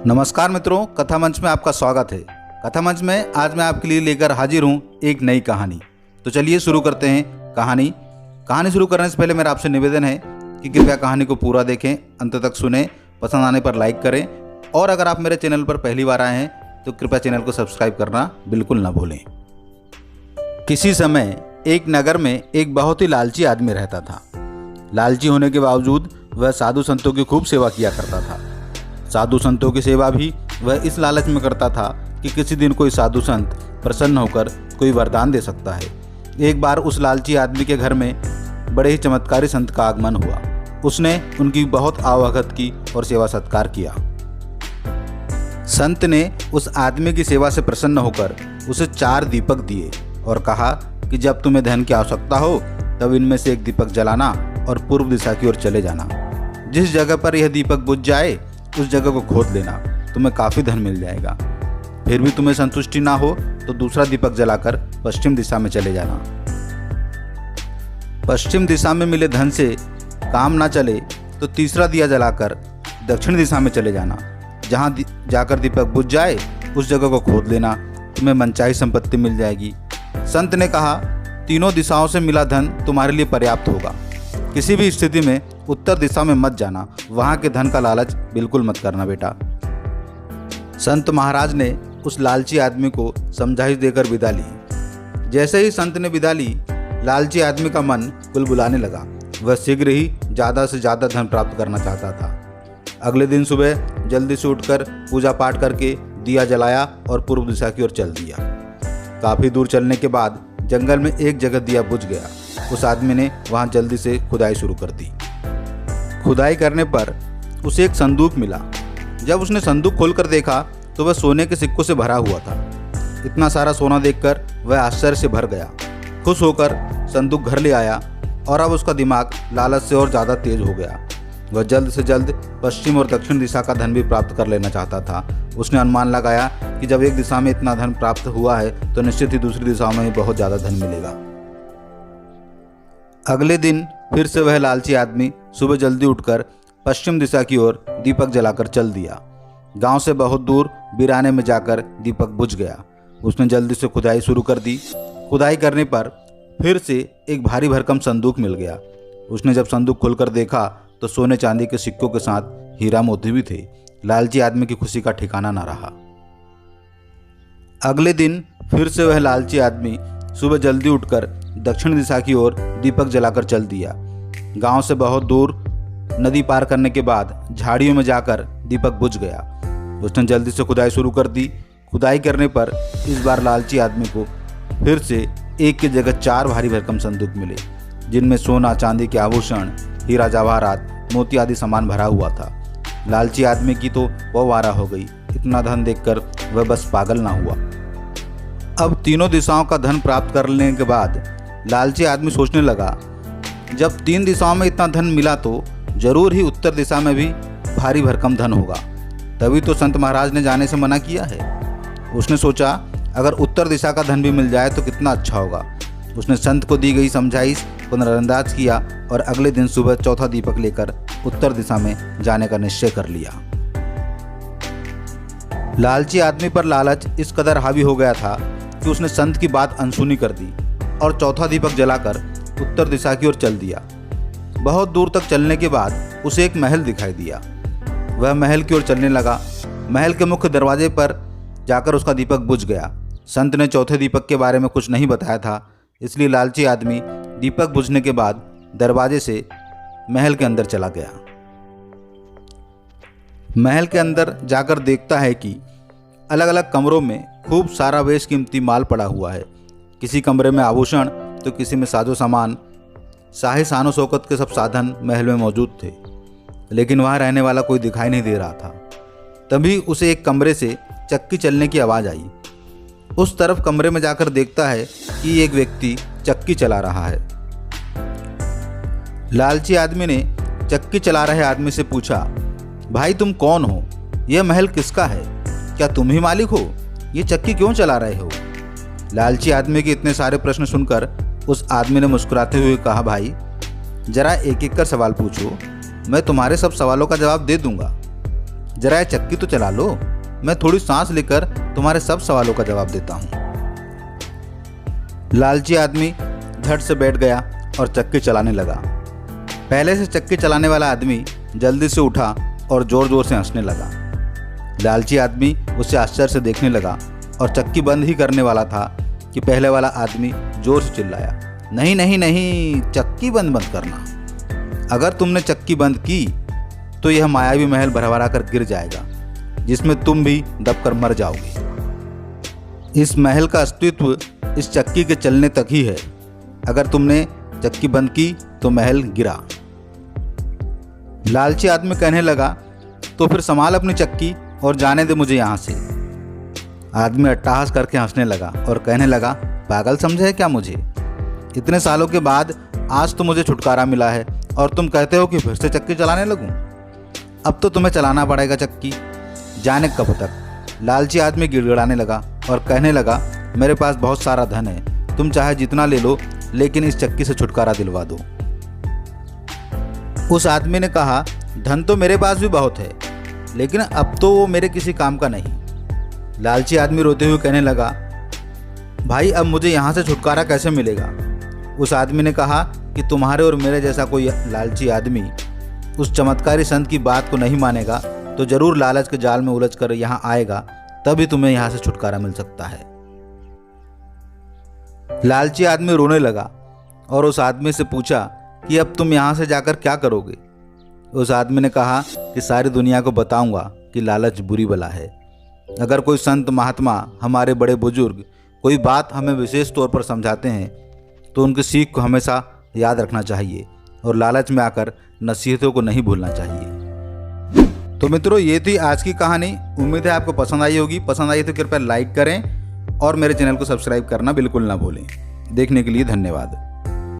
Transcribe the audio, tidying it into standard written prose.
नमस्कार मित्रों, कथा मंच में आपका स्वागत है। कथा मंच में आज मैं आपके लिए लेकर हाजिर हूँ एक नई कहानी। तो चलिए शुरू करते हैं कहानी शुरू करने से पहले मेरा आपसे निवेदन है कि कृपया कहानी को पूरा देखें, अंत तक सुने, पसंद आने पर लाइक करें और अगर आप मेरे चैनल पर पहली बार आए हैं तो कृपया चैनल को सब्सक्राइब करना बिल्कुल ना भूलें। किसी समय एक नगर में एक बहुत ही लालची आदमी रहता था। लालची होने के बावजूद वह साधु संतों की खूब सेवा किया करता था। साधु संतों की सेवा भी वह इस लालच में करता था कि किसी दिन कोई साधु संत प्रसन्न होकर कोई वरदान दे सकता है। एक बार उस लालची आदमी के घर में बड़े ही चमत्कारी संत का आगमन हुआ। उसने उनकी बहुत आवभगत की और सेवा सत्कार किया। संत ने उस आदमी की सेवा से प्रसन्न होकर उसे 4 दीपक दिए और कहा कि जब तुम्हें धन की आवश्यकता हो तब इनमें से एक दीपक जलाना और पूर्व दिशा की ओर चले जाना। जिस जगह पर यह दीपक बुझ जाए उस जगह को खोद लेना, तुम्हें काफ़ी धन मिल जाएगा। फिर भी तुम्हें संतुष्टि ना हो तो दूसरा दीपक जलाकर पश्चिम दिशा में चले जाना। पश्चिम दिशा में मिले धन से काम ना चले तो तीसरा दिया जलाकर दक्षिण दिशा में चले जाना। जहाँ जाकर दीपक बुझ जाए उस जगह को खोद लेना, तुम्हें मनचाही संपत्ति मिल जाएगी। संत ने कहा, तीनों दिशाओं से मिला धन तुम्हारे लिए पर्याप्त होगा। किसी भी स्थिति में उत्तर दिशा में मत जाना, वहाँ के धन का लालच बिल्कुल मत करना बेटा। संत महाराज ने उस लालची आदमी को समझाइश देकर विदा ली। जैसे ही संत ने विदा ली, लालची आदमी का मन बुलबुलाने लगा। वह शीघ्र ही ज़्यादा से ज़्यादा धन प्राप्त करना चाहता था। अगले दिन सुबह जल्दी से उठकर पूजा पाठ करके दिया जलाया और पूर्व दिशा की ओर चल दिया। काफ़ी दूर चलने के बाद जंगल में एक जगह दिया बुझ गया। उस आदमी ने वहां जल्दी से खुदाई शुरू कर दी। खुदाई करने पर उसे एक संदूक मिला। जब उसने संदूक खोलकर देखा तो वह सोने के सिक्कों से भरा हुआ था। इतना सारा सोना देखकर वह आश्चर्य से भर गया। खुश होकर संदूक घर ले आया और अब उसका दिमाग लालच से और ज़्यादा तेज हो गया। वह जल्द से जल्द पश्चिम और दक्षिण दिशा का धन भी प्राप्त कर लेना चाहता था। उसने अनुमान लगाया कि जब एक दिशा में इतना धन प्राप्त हुआ है तो निश्चित ही दूसरी दिशाओं में भी बहुत ज़्यादा धन मिलेगा। अगले दिन फिर से वह लालची आदमी सुबह जल्दी उठकर पश्चिम दिशा की ओर दीपक जलाकर चल दिया। गांव से बहुत दूर वीराने में जाकर दीपक बुझ गया। उसने जल्दी से खुदाई शुरू कर दी। खुदाई करने पर फिर से एक भारी भरकम संदूक मिल गया। उसने जब संदूक खोलकर देखा तो सोने चांदी के सिक्कों के साथ हीरा मोती भी थे। लालची आदमी की खुशी का ठिकाना न रहा। अगले दिन फिर से वह लालची आदमी सुबह जल्दी उठकर दक्षिण दिशा की ओर दीपक जलाकर चल दिया। गांव से बहुत दूर नदी पार करने के बाद झाड़ियों में जाकर दीपक बुझ गया। उसने जल्दी से खुदाई शुरू कर दी। खुदाई करने पर इस बार लालची आदमी को फिर से एक की जगह 4 भारी भरकम संदूक मिले, जिनमें सोना चांदी के आभूषण, हीरा जवाहरात, मोती आदि सामान भरा हुआ था। लालची आदमी की तो वह वारा हो गई। इतना धन देखकर वह बस पागल ना हुआ। अब तीनों दिशाओं का धन प्राप्त कर लेने के बाद लालची आदमी सोचने लगा, जब 3 दिशाओं में इतना धन मिला तो जरूर ही उत्तर दिशा में भी भारी भरकम धन होगा। तभी तो संत महाराज ने जाने से मना किया है। उसने सोचा, अगर उत्तर दिशा का धन भी मिल जाए तो कितना अच्छा होगा। उसने संत को दी गई समझाइश को नजरअंदाज किया और अगले दिन सुबह चौथा दीपक लेकर उत्तर दिशा में जाने का निश्चय कर लिया। लालची आदमी पर लालच इस कदर हावी हो गया था कि उसने संत की बात अनसुनी कर दी और चौथा दीपक जलाकर उत्तर दिशा की ओर चल दिया। बहुत दूर तक चलने के बाद उसे एक महल दिखाई दिया। वह महल की ओर चलने लगा। महल के मुख्य दरवाजे पर जाकर उसका दीपक बुझ गया। संत ने चौथे दीपक के बारे में कुछ नहीं बताया था, इसलिए लालची आदमी दीपक बुझने के बाद दरवाजे से महल के अंदर चला गया। महल के अंदर जाकर देखता है कि अलग अलग कमरों में खूब सारा बेशकीमती माल पड़ा हुआ है। किसी कमरे में आभूषण तो किसी में साजो सामान, शाही शानो शौकत के सब साधन महल में मौजूद थे, लेकिन वहाँ रहने वाला कोई दिखाई नहीं दे रहा था। तभी उसे एक कमरे से चक्की चलने की आवाज़ आई। उस तरफ कमरे में जाकर देखता है कि एक व्यक्ति चक्की चला रहा है। लालची आदमी ने चक्की चला रहे आदमी से पूछा, भाई तुम कौन हो? यह महल किसका है? क्या तुम ही मालिक हो? ये चक्की क्यों चला रहे हो? लालची आदमी के इतने सारे प्रश्न सुनकर उस आदमी ने मुस्कुराते हुए कहा, भाई जरा एक एक कर सवाल पूछो, मैं तुम्हारे सब सवालों का जवाब दे दूंगा। जरा ये चक्की तो चला लो, मैं थोड़ी सांस लेकर तुम्हारे सब सवालों का जवाब देता हूँ। लालची आदमी झट से बैठ गया और चक्की चलाने लगा। पहले से चक्की चलाने वाला आदमी जल्दी से उठा और जोर जोर से हंसने लगा। लालची आदमी उसे आश्चर्य से देखने लगा और चक्की बंद ही करने वाला था कि पहले वाला आदमी जोर से चिल्लाया, नहीं नहीं नहीं, चक्की बंद मत करना। अगर तुमने चक्की बंद की तो यह मायावी महल भरभरा कर गिर जाएगा, जिसमें तुम भी दबकर मर जाओगे। इस महल का अस्तित्व इस चक्की के चलने तक ही है। अगर तुमने चक्की बंद की तो महल गिरा। लालची आदमी कहने लगा, तो फिर संभाल अपनी चक्की और जाने दे मुझे यहाँ से। आदमी अट्टहास करके हंसने लगा और कहने लगा, पागल समझे है क्या मुझे? इतने सालों के बाद आज तो मुझे छुटकारा मिला है और तुम कहते हो कि फिर से चक्की चलाने लगूं? अब तो तुम्हें चलाना पड़ेगा चक्की, जाने कब तक। लालची आदमी गिड़गिड़ाने लगा और कहने लगा, मेरे पास बहुत सारा धन है, तुम चाहे जितना ले लो, लेकिन इस चक्की से छुटकारा दिलवा दो। उस आदमी ने कहा, धन तो मेरे पास भी बहुत है, लेकिन अब तो वो मेरे किसी काम का नहीं। लालची आदमी रोते हुए कहने लगा, भाई अब मुझे यहाँ से छुटकारा कैसे मिलेगा? उस आदमी ने कहा कि तुम्हारे और मेरे जैसा कोई लालची आदमी उस चमत्कारी संत की बात को नहीं मानेगा तो जरूर लालच के जाल में उलझकर यहाँ आएगा, तभी तुम्हें यहाँ से छुटकारा मिल सकता है। लालची आदमी रोने लगा और उस आदमी से पूछा कि अब तुम यहाँ से जाकर क्या करोगे? उस आदमी ने कहा कि सारी दुनिया को बताऊंगा कि लालच बुरी बला है। अगर कोई संत महात्मा, हमारे बड़े बुजुर्ग कोई बात हमें विशेष तौर पर समझाते हैं तो उनकी सीख को हमेशा याद रखना चाहिए और लालच में आकर नसीहतों को नहीं भूलना चाहिए। तो मित्रों, ये थी आज की कहानी। उम्मीद है आपको पसंद आई होगी। पसंद आई तो कृपया लाइक करें और मेरे चैनल को सब्सक्राइब करना बिल्कुल ना भूलें। देखने के लिए धन्यवाद।